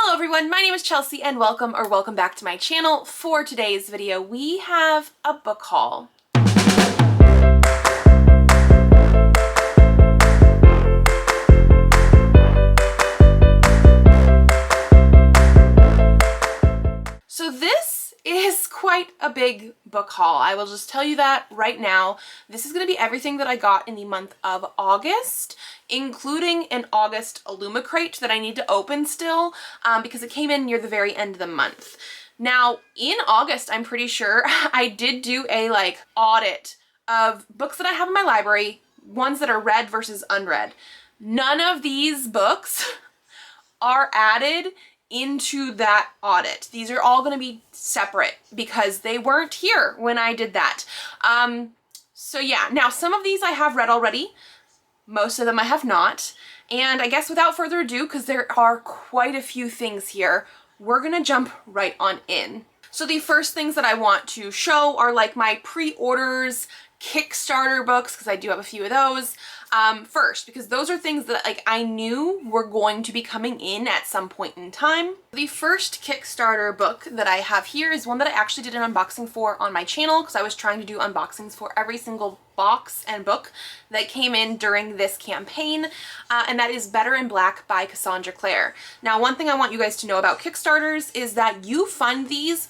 Hello everyone, my name is Chelsea and welcome back to my channel. For today's video, we have a book haul. So this is quite a big book haul. I will just tell you that right now. This is going to be everything that I got in the month of August, including an August Illumicrate that I need to open still because it came in near the very end of the month. Now, in August, I'm pretty sure I did do a audit of books that I have in my library, ones that are read versus unread. None of these books are added into that audit. These are all going to be separate because they weren't here when I did that. So yeah, now some of these I have read already. Most of them I have not. And I guess without further ado, because there are quite a few things here, we're going to jump right on in. So the first things that I want to show are like my pre-orders, Kickstarter books, because I do have a few of those. First, because those are things that I knew were going to be coming in at some point in time. The first Kickstarter book that I have here is one that I actually did an unboxing for on my channel because I was trying to do unboxings for every single box and book that came in during this campaign, and that is Better in Black by Cassandra Clare. Now, one thing I want you guys to know about Kickstarters is that you fund these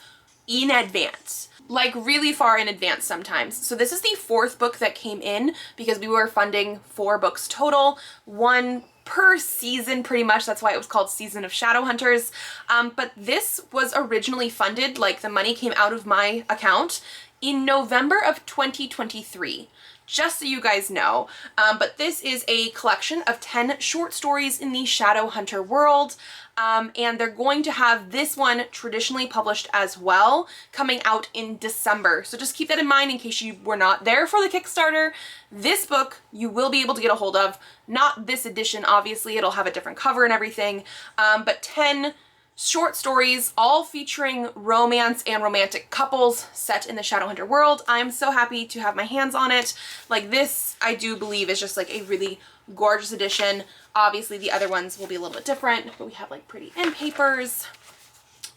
in advance. Like really far in advance sometimes. So this is the fourth book that came in because we were funding 4 books total, 1 per season pretty much. That's why it was called Season of Shadowhunters. But this was originally funded, like the money came out of my account in November of 2023. Just so you guys know. But this is a collection of 10 short stories in the Shadowhunter world. And they're going to have this one traditionally published as well, coming out in December. So just keep that in mind in case you were not there for the Kickstarter. This book you will be able to get a hold of. Not this edition, obviously. It'll have a different cover and everything. But 10 short stories, all featuring romance and romantic couples set in the Shadowhunter world. I'm so happy to have my hands on it. Like this, I do believe is just like a really gorgeous edition. Obviously the other ones will be a little bit different, but we have like pretty end papers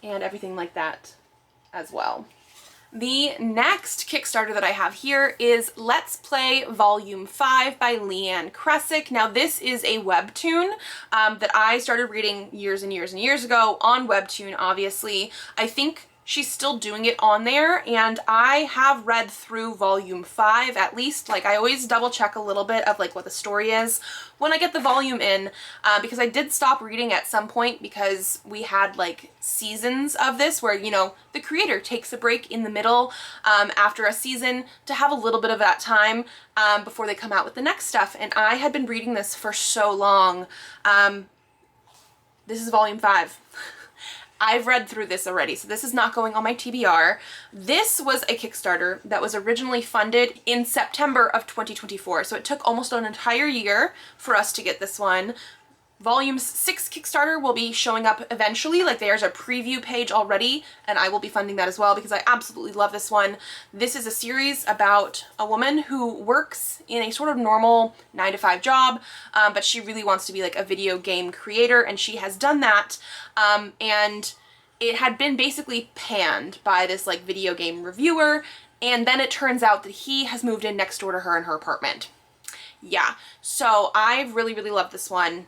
and everything like that as well. The next Kickstarter that I have here is Let's Play Volume 5 by Leanne Kressick. Now this is a webtoon that I started reading years and years and years ago on Webtoon, obviously. I think she's still doing it on there, and I have read through Volume 5 at least. Like I always double check a little bit of like what the story is when I get the volume in, because I did stop reading at some point because we had like seasons of this where, you know, the creator takes a break in the middle after a season to have a little bit of that time before they come out with the next stuff. And I had been reading this for so long. This is Volume 5. I've read through this already, so this is not going on my TBR. This was a Kickstarter that was originally funded in September of 2024, so it took almost an entire year for us to get this one. Volume 6 Kickstarter will be showing up eventually. Like there's a preview page already, and I will be funding that as well because I absolutely love this one. This is a series about a woman who works in a sort of normal 9-to-5 job, but she really wants to be like a video game creator, and she has done that. And it had been basically panned by this like video game reviewer, and then it turns out that he has moved in next door to her in her apartment. Yeah, so I've really, really loved this one.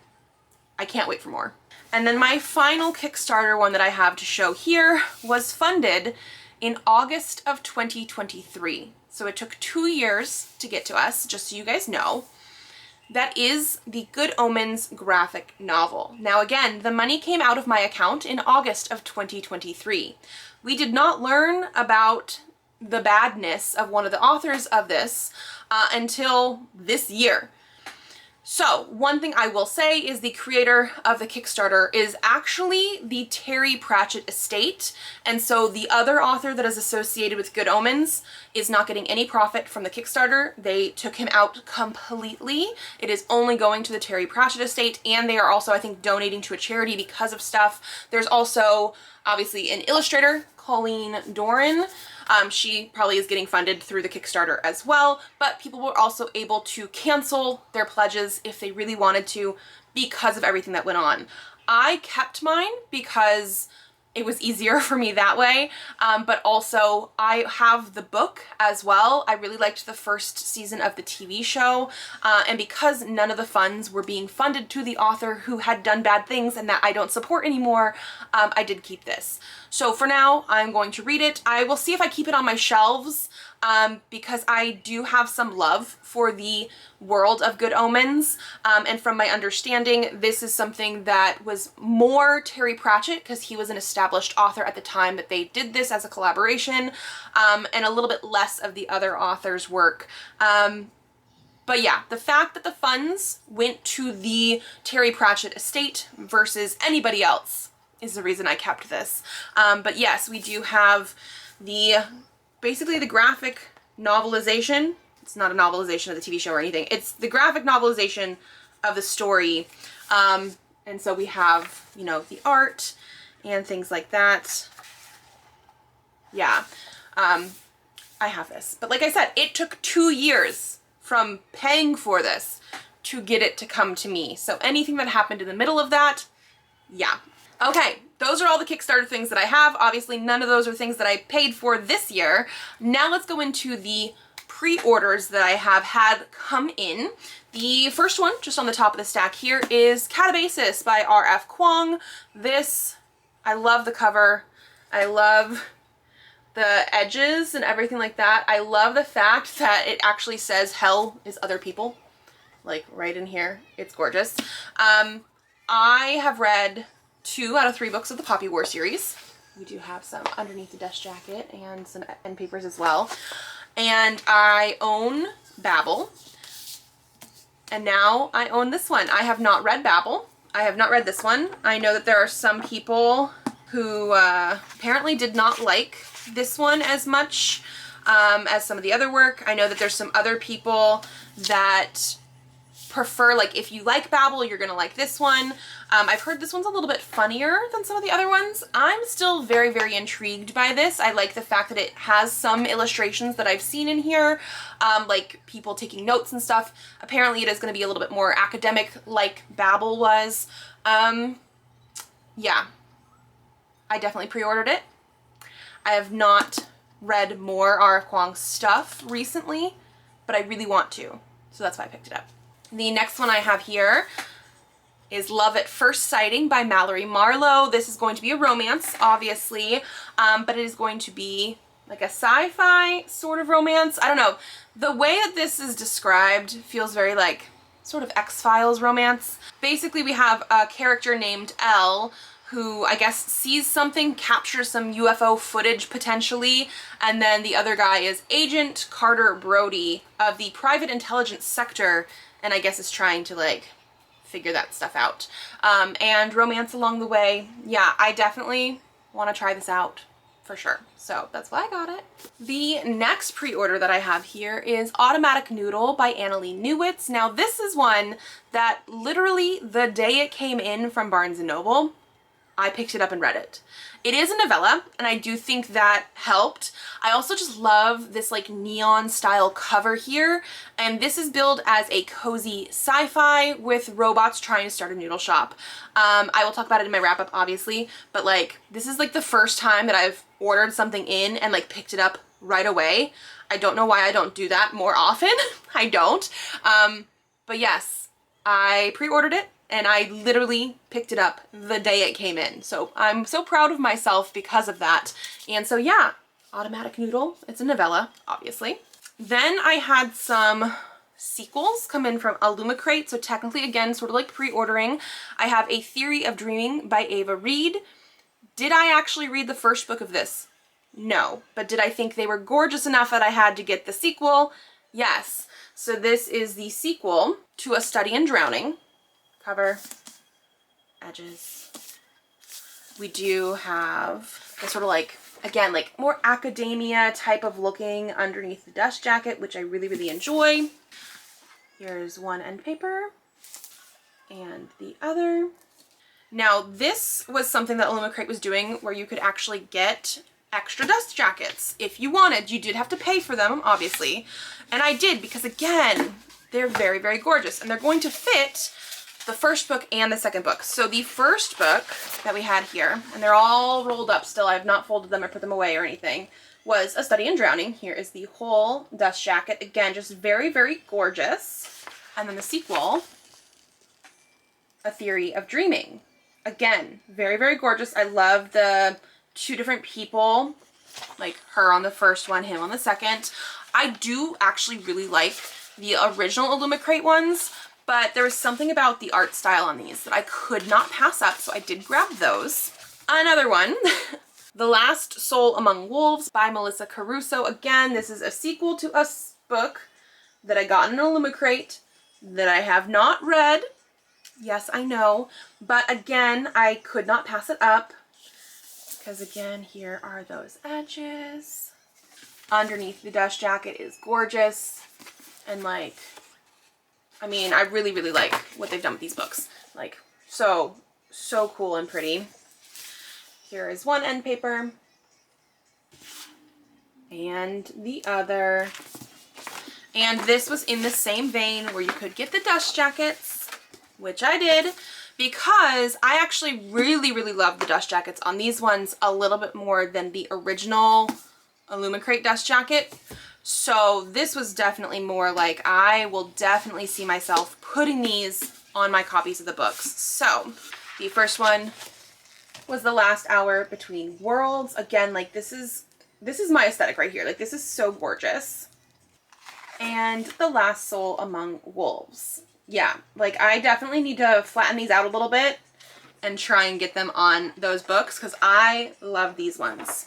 I can't wait for more. And then my final Kickstarter one that I have to show here was funded in August of 2023. So it took 2 years to get to us, just so you guys know. That is the Good Omens graphic novel. Now again, the money came out of my account in August of 2023. We did not learn about the badness of one of the authors of this until this year. So one thing I will say is the creator of the Kickstarter is actually the Terry Pratchett estate. And so the other author that is associated with Good Omens is not getting any profit from the Kickstarter. They took him out completely. It is only going to the Terry Pratchett estate, and they are also, I think, donating to a charity because of stuff. There's also obviously an illustrator, Colleen Doran. She probably is getting funded through the Kickstarter as well, but people were also able to cancel their pledges if they really wanted to because of everything that went on. I kept mine because it was easier for me that way, but also I have the book as well. I really liked the first season of the TV show, and because none of the funds were being funded to the author who had done bad things and that I don't support anymore, I did keep this. So for now, I'm going to read it. I will see if I keep it on my shelves, because I do have some love for the world of Good Omens, and from my understanding, this is something that was more Terry Pratchett, because he was an established author at the time that they did this as a collaboration, and a little bit less of the other author's work. But yeah, the fact that the funds went to the Terry Pratchett estate versus anybody else is the reason I kept this. But yes, we do have basically the graphic novelization. It's not a novelization of the TV show or anything. It's the graphic novelization of the story. And so we have, you know, the art and things like that. Yeah, I have this. But like I said, it took 2 years from paying for this to get it to come to me. So anything that happened in the middle of that, yeah. Okay, those are all the Kickstarter things that I have. Obviously, none of those are things that I paid for this year. Now let's go into the pre-orders that I have had come in. The first one, just on the top of the stack here, is Katabasis by R.F. Kuang. This, I love the cover. I love the edges and everything like that. I love the fact that it actually says hell is other people, like right in here. It's gorgeous. I have read 2 out of 3 books of the Poppy War series. We do have some underneath the dust jacket and some end papers as well. And I own Babel. And now I own this one. I have not read Babel. I have not read this one. I know that there are some people who apparently did not like this one as much as some of the other work. I know that there's some other people that prefer, like, if you like Babel, you're gonna like this one. I've heard this one's a little bit funnier than some of the other ones. I'm still very, very intrigued by this. I like the fact that it has some illustrations that I've seen in here, like people taking notes and stuff. Apparently it is going to be a little bit more academic like Babel was. Yeah, I definitely pre-ordered it. I have not read more R.F. Kuang stuff recently, but I really want to, so that's why I picked it up. The next one I have here is Love at First Sighting by Mallory Marlowe. This is going to be a romance, obviously, but it is going to be like a sci-fi sort of romance. I don't know. The way that this is described feels very like sort of X-Files romance. Basically, we have a character named Elle who I guess sees something, captures some UFO footage potentially, and then the other guy is Agent Carter Brody of the private intelligence sector, and I guess is trying to like figure that stuff out. And romance along the way. Yeah, I definitely want to try this out for sure. So that's why I got it. The next pre-order that I have here is Automatic Noodle by Annalee Newitz. Now this is one that literally the day it came in from Barnes & Noble, I picked it up and read it. It is a novella, and I do think that helped. I also just love this like neon style cover here, and this is billed as a cozy sci-fi with robots trying to start a noodle shop. I will talk about it in my wrap-up, obviously, but like this is like the first time that I've ordered something in and like picked it up right away. I don't know why I don't do that more often. I don't. But yes, I pre-ordered it. And I literally picked it up the day it came in. So I'm so proud of myself because of that. And so yeah, Automatic Noodle. It's a novella, obviously. Then I had some sequels come in from Illumicrate. So technically, again, sort of like pre-ordering. I have A Theory of Dreaming by Ava Reed. Did I actually read the first book of this? No. But did I think they were gorgeous enough that I had to get the sequel? Yes. So this is the sequel to A Study in Drowning. Cover, edges. We do have a sort of like, again, like more academia type of looking underneath the dust jacket, which I really, really enjoy. Here's one end paper and the other. Now this was something that Illumicrate was doing where you could actually get extra dust jackets if you wanted. You did have to pay for them, obviously. And I did because again, they're very, very gorgeous and they're going to fit the first book and the second book. So the first book that we had here, and they're all rolled up still, I have not folded them or put them away or anything, was A Study in Drowning. Here is the whole dust jacket. Again, just very, very gorgeous. And then the sequel, A Theory of Dreaming. Again, very, very gorgeous. I love the two different people, like her on the first one, him on the second. I do actually really like the original Illumicrate ones, but there was something about the art style on these that I could not pass up, so I did grab those. Another one, The Last Soul Among Wolves by Melissa Caruso. Again, this is a sequel to a book that I got in an Illumicrate that I have not read. Yes, I know, but again, I could not pass it up because again, here are those edges. Underneath the dust jacket is gorgeous, and like, I mean, I really, really like what they've done with these books. Like, so cool and pretty. Here is one end paper and the other. And this was in the same vein where you could get the dust jackets, which I did, because I actually really, really love the dust jackets on these ones a little bit more than the original Illumicrate dust jacket. So this was definitely more like, I will definitely see myself putting these on my copies of the books. So the first one was The Last Hour Between Worlds. Again, like this is my aesthetic right here. Like this is so gorgeous. And The Last Soul Among Wolves. Yeah, like I definitely need to flatten these out a little bit and try and get them on those books because I love these ones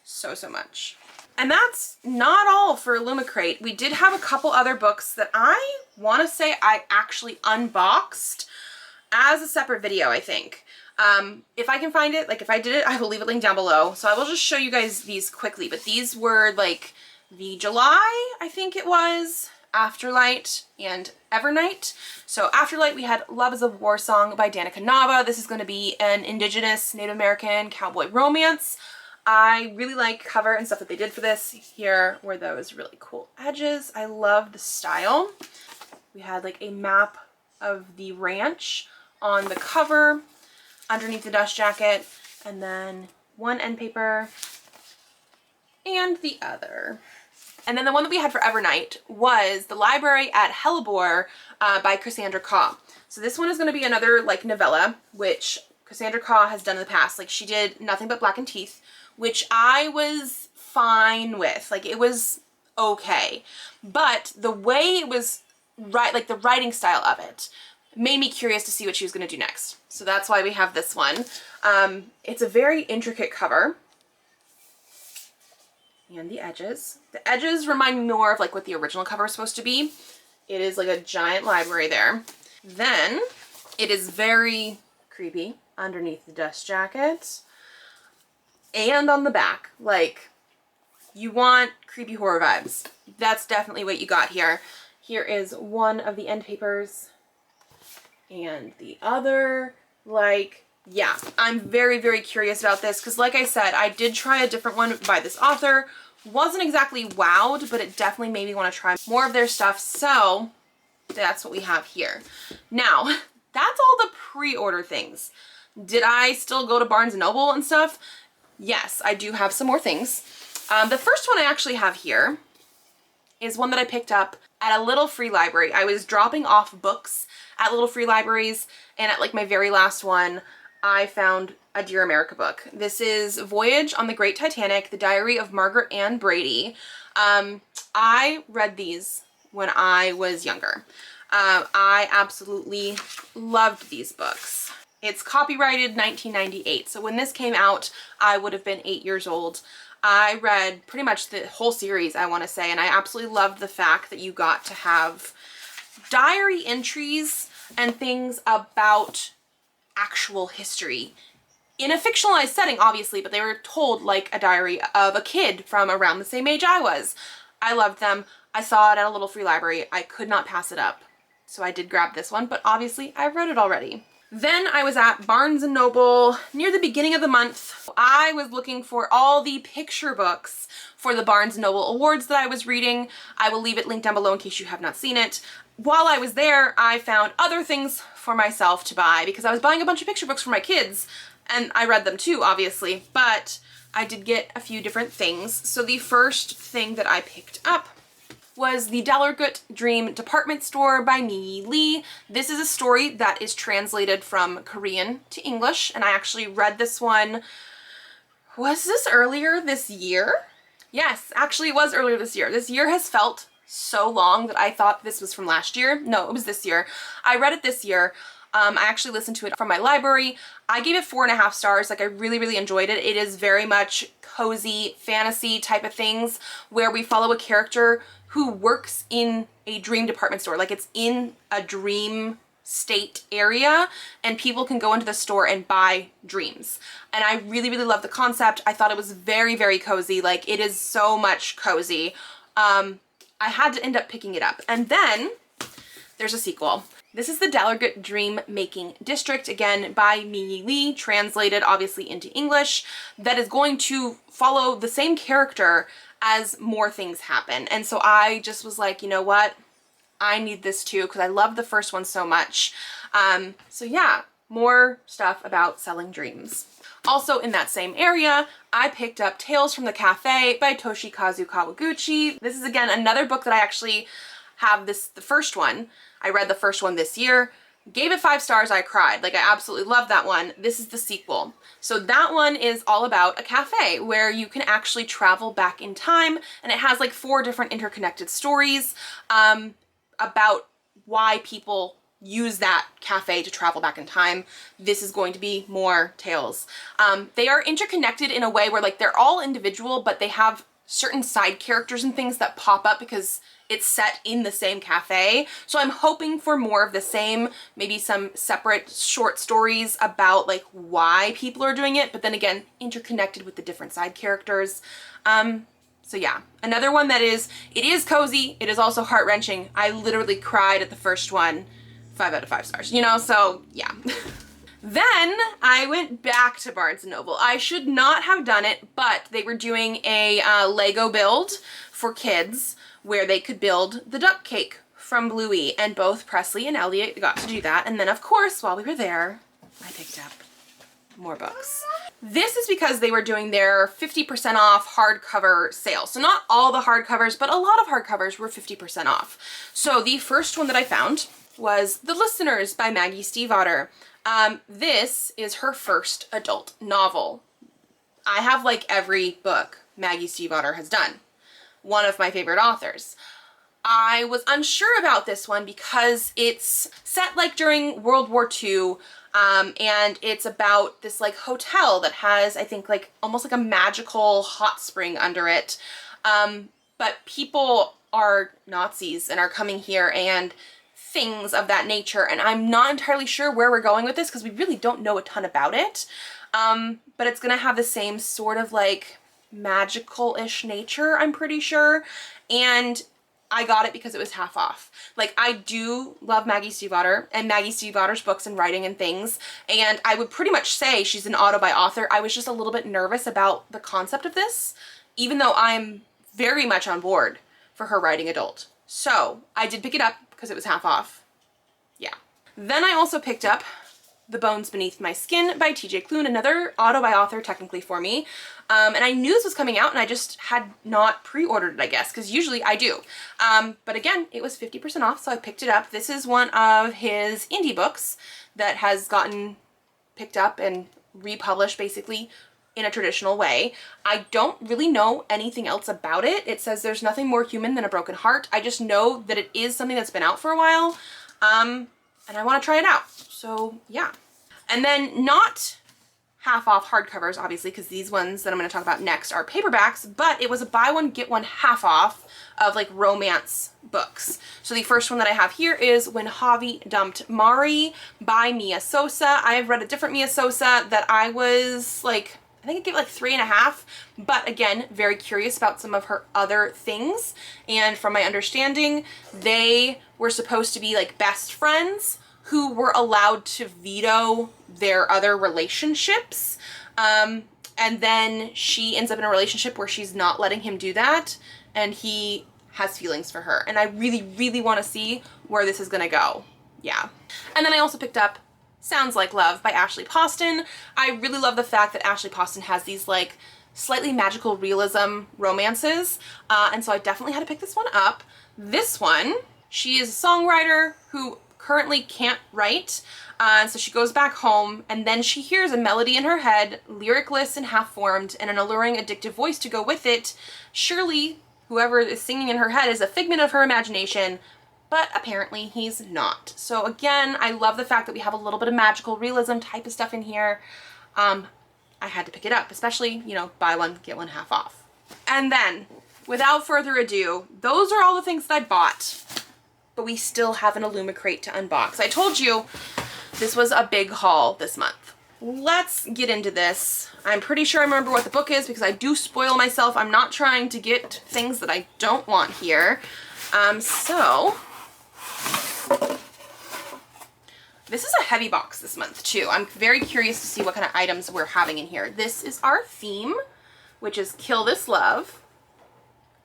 so, so much. And that's not all for Illumicrate. We did have a couple other books that I want to say I actually unboxed as a separate video, I think. If I can find it, like if I did it, I will leave it linked down below. So I will just show you guys these quickly. But these were like the July, I think it was, Afterlight and Evernight. So Afterlight, we had Love is a War Song by Danica Nava. This is going to be an Indigenous Native American cowboy romance. I really like cover and stuff that they did for this. Here were those really cool edges. I love the style. We had like a map of the ranch on the cover underneath the dust jacket, and then one end paper and the other. And then the one that we had for Evernight was The Library at Hellebore by Cassandra Khaw. So this one is going to be another like novella, which Cassandra Khaw has done in the past. Like she did Nothing But Black and Teeth, which I was fine with. Like it was okay. But the way it was, like the writing style of it made me curious to see what she was going to do next. So that's why we have this one. It's a very intricate cover. And the edges. The edges remind me more of like what the original cover is supposed to be. It is like a giant library there. Then it is very creepy underneath the dust jacket. And on the back, like you want creepy horror vibes. That's definitely what you got here. Here is one of the end papers and the other. Like, yeah, I'm very, very curious about this because like I said, I did try a different one by this author. Wasn't exactly wowed, but it definitely made me want to try more of their stuff. So that's what we have here. Now, that's all the pre-order things. Did I still go to Barnes & Noble and stuff? Yes, I do have some more things. The first one I actually have here is one that I picked up at a little free library. I was dropping off books at little free libraries, and at like my very last one, I found a Dear America book. This is Voyage on the Great Titanic, The Diary of Margaret Ann Brady. I read these when I was younger. I absolutely loved these books. It's copyrighted 1998, so when this came out, I would have been 8 years old. I read pretty much the whole series, I want to say, and I absolutely loved the fact that you got to have diary entries and things about actual history in a fictionalized setting, obviously, but they were told like a diary of a kid from around the same age I was. I loved them. I saw it at a little free library. I could not pass it up. So I did grab this one, but obviously I read it already. Then I was at Barnes & Noble near the beginning of the month. I was looking for all the picture books for the Barnes & Noble Awards that I was reading. I will leave it linked down below in case you have not seen it. while I was there, I found other things for myself to buy because I was buying a bunch of picture books for my kids, and I read them too, obviously, but I did get a few different things. So the first thing that I picked up was the Dallergut Dream Department Store by Mimi Lee. This is a story that is translated from Korean to English, and I actually read this one, was this earlier this year? Yes, actually it was earlier this year. This year has felt so long that I thought this was from last year. No, it was this year. I read it this year. I actually listened to it from my library. I gave it 4.5 stars. Like, I really, really enjoyed it. It is very much cozy fantasy type of things where we follow a character who works in a dream department store. Like, it's in a dream state area and people can go into the store and buy dreams. And I really, really love the concept. I thought it was very, very cozy. Like, it is so much cozy. I had to end up picking it up. And then there's a sequel. This is the Dallergut Dream Making District, again by Mimi Lee, translated obviously into English, that is going to follow the same character as more things happen. And so I just was like, you know what? I need this too because I love the first one so much. So yeah, more stuff about selling dreams. Also in that same area, I picked up Tales from the Cafe by Toshikazu Kawaguchi. This is again another book that I actually have the first one. I read the first one this year, gave it 5 stars, I cried. Like, I absolutely loved that one. This is the sequel. So that one is all about a cafe where you can actually travel back in time, and it has like 4 different interconnected stories about why people use that cafe to travel back in time. This is going to be more tales. They are interconnected in a way where like they're all individual, but they have certain side characters and things that pop up because it's set in the same cafe. So I'm hoping for more of the same, maybe some separate short stories about like why people are doing it, but then again, interconnected with the different side characters. So yeah, another one that it is cozy. It is also heart-wrenching. I literally cried at the first one. 5 out of 5 stars, you know, so yeah. Then I went back to Barnes & Noble. I should not have done it, but they were doing a Lego build for kids where they could build the duck cake from Bluey, and both Presley and Elliot got to do that. And then of course, while we were there, I picked up more books. This is because they were doing their 50% off hardcover sale. So not all the hardcovers, but a lot of hardcovers were 50% off. So the first one that I found was The Listeners by Maggie Stiefvater. This is her first adult novel. I have like every book Maggie Stiefvater has done. One of my favorite authors. I was unsure about this one because it's set like during World War II, and it's about this like hotel that has, I think, like almost like a magical hot spring under it. But people are Nazis and are coming here and things of that nature, and I'm not entirely sure where we're going with this because we really don't know a ton about it. But it's gonna have the same sort of like magical-ish nature, I'm pretty sure. And I got it because it was half off. Like, I do love Maggie Stiefvater and Maggie Stiefvater's books and writing and things, and I would pretty much say she's an author. I was just a little bit nervous about the concept of this, even though I'm very much on board for her writing adult. So I did pick it up because it was half off. Yeah. Then I also picked up The Bones Beneath My Skin by TJ Klune, another author technically for me. And I knew this was coming out and I just had not pre-ordered it, I guess, because usually I do. But again, it was 50% off, so I picked it up. This is one of his indie books that has gotten picked up and republished basically in a traditional way. I don't really know anything else about it. It says there's nothing more human than a broken heart. I just know that it is something that's been out for a while, and I want to try it out. So yeah. And then not half off hardcovers, obviously, because these ones that I'm going to talk about next are paperbacks, but it was a buy one, get one half off of like romance books. So the first one that I have here is When Javi Dumped Mari by Mia Sosa. I have read a different Mia Sosa that I was like, I think I gave it like 3.5, but again, very curious about some of her other things. And from my understanding, they were supposed to be like best friends who were allowed to veto their other relationships. And then she ends up in a relationship where she's not letting him do that. And he has feelings for her. And I really, really want to see where this is going to go. Yeah. And then I also picked up Sounds Like Love by Ashley Poston. I really love the fact that Ashley Poston has these like slightly magical realism romances. And so I definitely had to pick this one up. This one, she is a songwriter who currently can't write. And so she goes back home and then she hears a melody in her head, lyricless and half-formed, and an alluring addictive voice to go with it. Surely whoever is singing in her head is a figment of her imagination, but apparently he's not. So again, I love the fact that we have a little bit of magical realism type of stuff in here. I had to pick it up, especially, you know, buy one, get one half off. And then, without further ado, those are all the things that I bought, but we still have an Illumicrate to unbox. I told you this was a big haul this month. Let's get into this. I'm pretty sure I remember what the book is because I do spoil myself. I'm not trying to get things that I don't want here. So this is a heavy box this month too. I'm very curious to see what kind of items we're having in here. This is our theme, which is Kill This Love.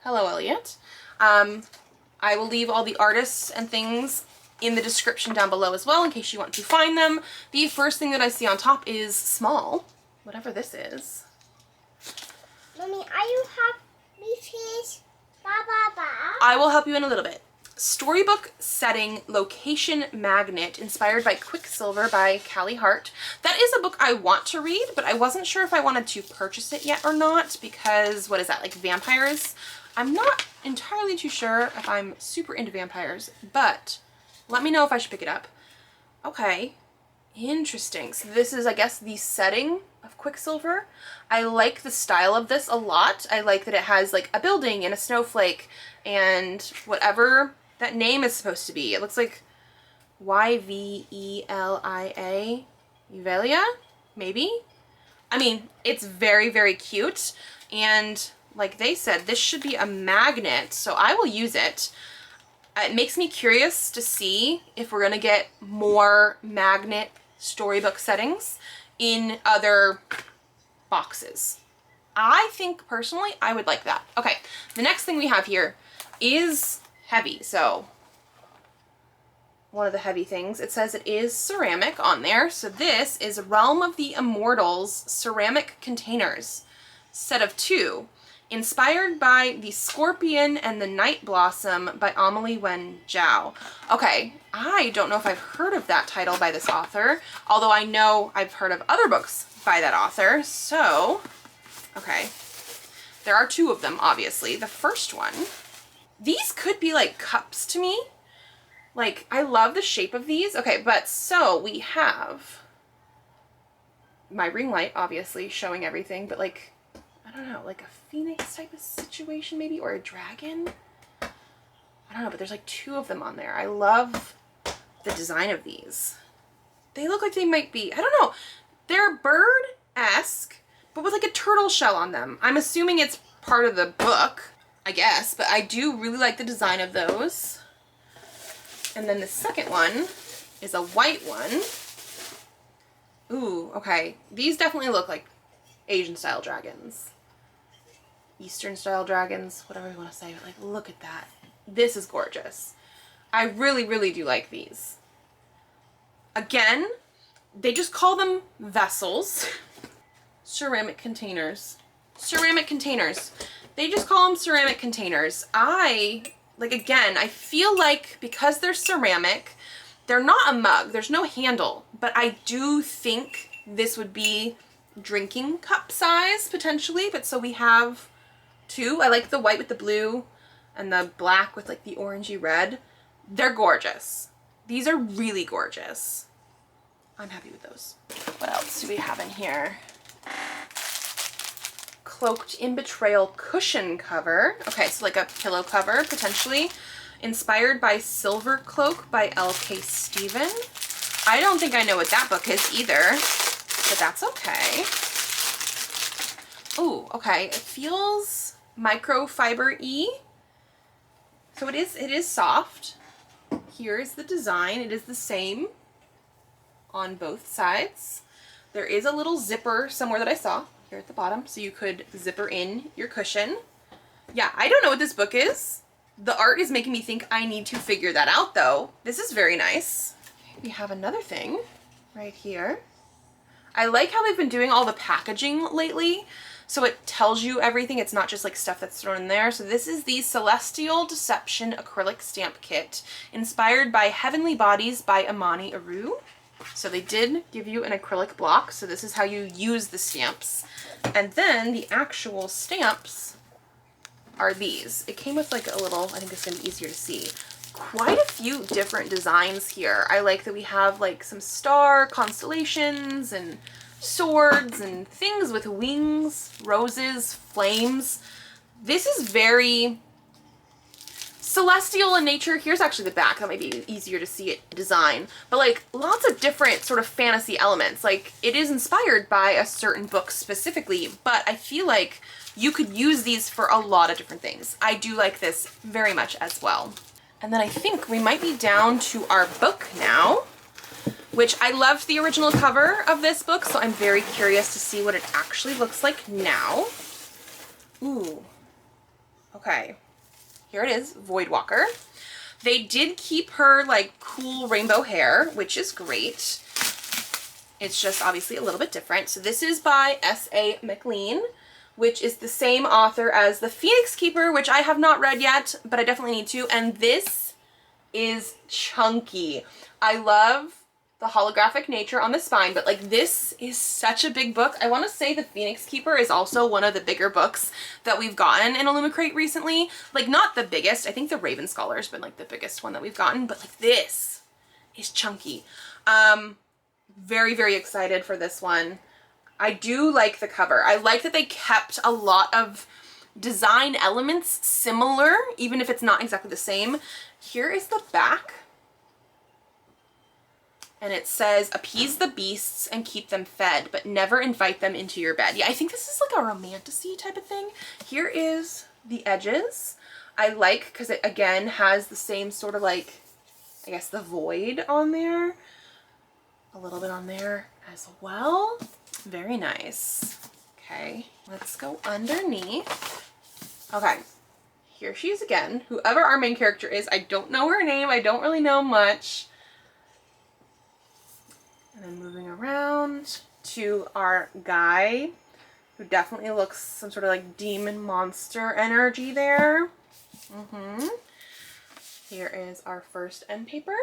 Hello, Elliot. I will leave all the artists and things in the description down below as well in case you want to find them. The first thing that I see on top is small, whatever this is. Mommy, are you happy, please? Ba ba ba. I will help you in a little bit. Storybook Setting Location Magnet, inspired by Quicksilver by Callie Hart. That is a book I want to read, but I wasn't sure if I wanted to purchase it yet or not because, what is that, like vampires? I'm not entirely too sure if I'm super into vampires, but let me know if I should pick it up. Okay, interesting. So this is, I guess, the setting of Quicksilver. I like the style of this a lot. I like that it has like a building and a snowflake and whatever that name is supposed to be. It looks like Y-V-E-L-I-A. Yuvelia? Maybe? I mean, it's very, very cute. And like they said, this should be a magnet, so I will use it. It makes me curious to see if we're going to get more magnet storybook settings in other boxes. I think personally I would like that. Okay, the next thing we have here is heavy. So one of the heavy things, it says it is ceramic on there. So this is Realm of the Immortals ceramic containers, set of 2. Inspired by The Scorpion and the Night Blossom by Amelie Wen Zhao. Okay, I don't know if I've heard of that title by this author, although I know I've heard of other books by that author, so, okay. There are 2 of them, obviously. The first one, these could be like cups to me. Like, I love the shape of these. Okay, but so we have my ring light, obviously, showing everything, but like, I don't know, like a phoenix type of situation maybe, or a dragon. I don't know, but there's like 2 of them on there. I love the design of these. They look like they might be, I don't know, they're bird-esque, but with like a turtle shell on them. I'm assuming it's part of the book, I guess, but I do really like the design of those. And then the second one is a white one. Ooh, okay. These definitely look like Asian style dragons. Eastern style dragons, whatever you want to say, but like, look at that. This is gorgeous. I really, really do like these. Again, they just call them vessels. Ceramic containers. Ceramic containers. They just call them ceramic containers. Again, I feel like because they're ceramic, they're not a mug. There's no handle, but I do think this would be drinking cup size potentially. But so we have 2. I like the white with the blue and the black with like the orangey red. They're gorgeous. These are really gorgeous. I'm happy with those. What else do we have in here? Cloaked in Betrayal cushion cover. Okay, so like a pillow cover potentially. Inspired by Silver Cloak by L.K. Stephen. I don't think I know what that book is either, but that's okay. Ooh, okay. It feels microfiber-y. So it is soft. Here's the design. It is the same on both sides. There is a little zipper somewhere that I saw here at the bottom, so you could zipper in your cushion. Yeah, I don't know what this book is, The art is making me think I need to figure that out though. This is very nice. We have another thing right here. I like how they've been doing all the packaging lately. So it tells you everything. It's not just like stuff that's thrown in there. So this is the Celestial Deception Acrylic Stamp Kit, inspired by Heavenly Bodies by Amani Aru. So they did give you an acrylic block. So this is how you use the stamps. And then the actual stamps are these. It came with like a little, I think it's gonna be easier to see. Quite a few different designs here. I like that we have like some star constellations and swords and things with wings, roses, flames. This is very celestial in nature. Here's actually the back. That might be easier to see it design. But like lots of different sort of fantasy elements. Like it is inspired by a certain book specifically, but I feel like you could use these for a lot of different things. I do like this very much as well. And then I think we might be down to our book now, which I loved the original cover of this book, so I'm very curious to see what it actually looks like now. Ooh. Okay. Here it is, Voidwalker. They did keep her like cool rainbow hair, which is great. It's just obviously a little bit different. So this is by S.A. McLean, which is the same author as The Phoenix Keeper, which I have not read yet, but I definitely need to. And this is chunky. I love the holographic nature on the spine, but like this is such a big book. I want to say The Phoenix Keeper is also one of the bigger books that we've gotten in Illumicrate recently. Like not the biggest. I think the Raven Scholar has been like the biggest one that we've gotten, but like this is chunky. Very, very excited for this one. I do like the cover. I like that they kept a lot of design elements similar, even if it's not exactly the same. Here is the back. And it says, appease the beasts and keep them fed, but never invite them into your bed. Yeah, I think this is like a romantasy type of thing. Here is the edges. I like, because it again has the same sort of like, I guess the void on there. A little bit on there as well. Very nice. Okay, let's go underneath. Okay, here she is again. Whoever our main character is, I don't know her name. I don't really know much. And then moving around to our guy, who definitely looks some sort of like demon monster energy there. Here is our first end paper.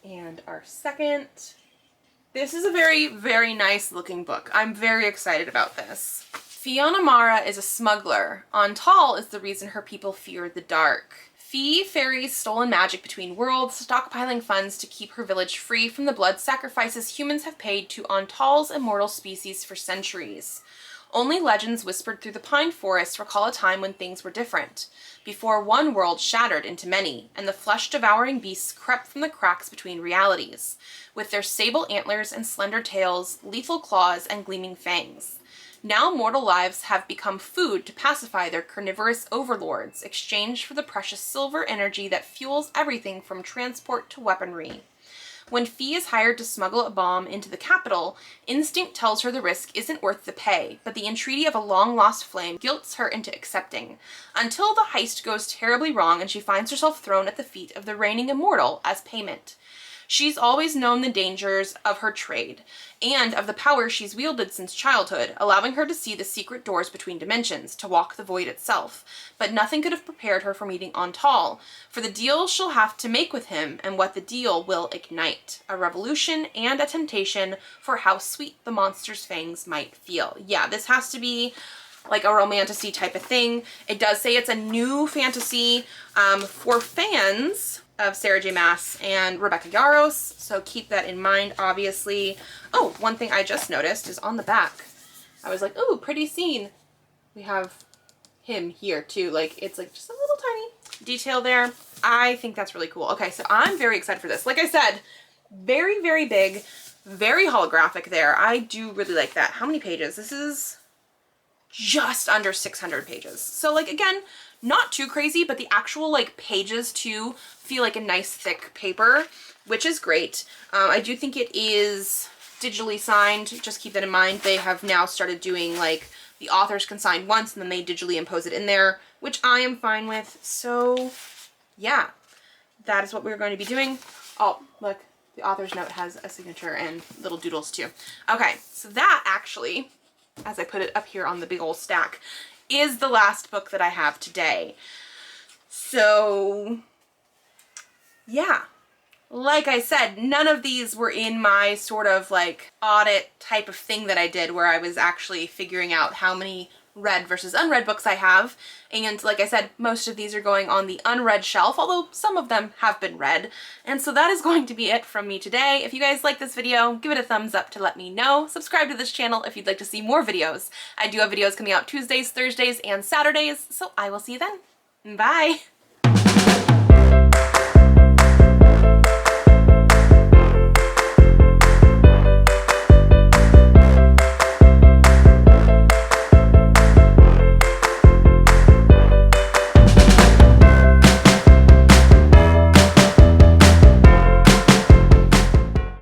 And our second. This is a very, very nice looking book. I'm very excited about this. Fiona Mara is a smuggler. Antal is the reason her people fear the dark. Fee ferries stolen magic between worlds, stockpiling funds to keep her village free from the blood sacrifices humans have paid to Antal's immortal species for centuries. Only legends whispered through the pine forest recall a time when things were different, before one world shattered into many, and the flesh-devouring beasts crept from the cracks between realities, with their sable antlers and slender tails, lethal claws, and gleaming fangs. Now mortal lives have become food to pacify their carnivorous overlords, exchanged for the precious silver energy that fuels everything from transport to weaponry. When Fee is hired to smuggle a bomb into the capital, instinct tells her the risk isn't worth the pay, but the entreaty of a long-lost flame guilts her into accepting, until the heist goes terribly wrong and she finds herself thrown at the feet of the reigning immortal as payment. She's always known the dangers of her trade, and of the power she's wielded since childhood, allowing her to see the secret doors between dimensions, to walk the void itself. But nothing could have prepared her for meeting Antal, for the deal she'll have to make with him, and what the deal will ignite. A revolution and a temptation for how sweet the monster's fangs might feel. Yeah, this has to be like a romantasy type of thing. It does say it's a new fantasy for fans of Sarah J. Maas and Rebecca Yarros, so keep that in mind, obviously. Oh, one thing I just noticed is on the back. I was like, ooh, pretty scene. We have him here too. Like, it's like just a little tiny detail there. I think that's really cool. Okay, so I'm very excited for this. Like I said, very, very big, very holographic there. I do really like that. How many pages? This is just under 600 pages. So like, again, not too crazy, but the actual like pages too feel like a nice thick paper, which is great. I do think it is digitally signed. Just keep that in mind. They have now started doing like the authors can sign once and then they digitally impose it in there. which I am fine with. So yeah, that is what we're going to be doing. Oh, look, the author's note has a signature and little doodles too. Okay, so that actually, as I put it up here on the big old stack, is the last book that I have today. So yeah, like I said, none of these were in my sort of like audit type of thing that I did where I was actually figuring out how many read versus unread books I have. And like I said, most of these are going on the unread shelf, although some of them have been read. And so that is going to be it from me today. If you guys like this video, give it a thumbs up to let me know. Subscribe to this channel if you'd like to see more videos. I do have videos coming out Tuesdays, Thursdays, and Saturdays, so I will see you then. Bye!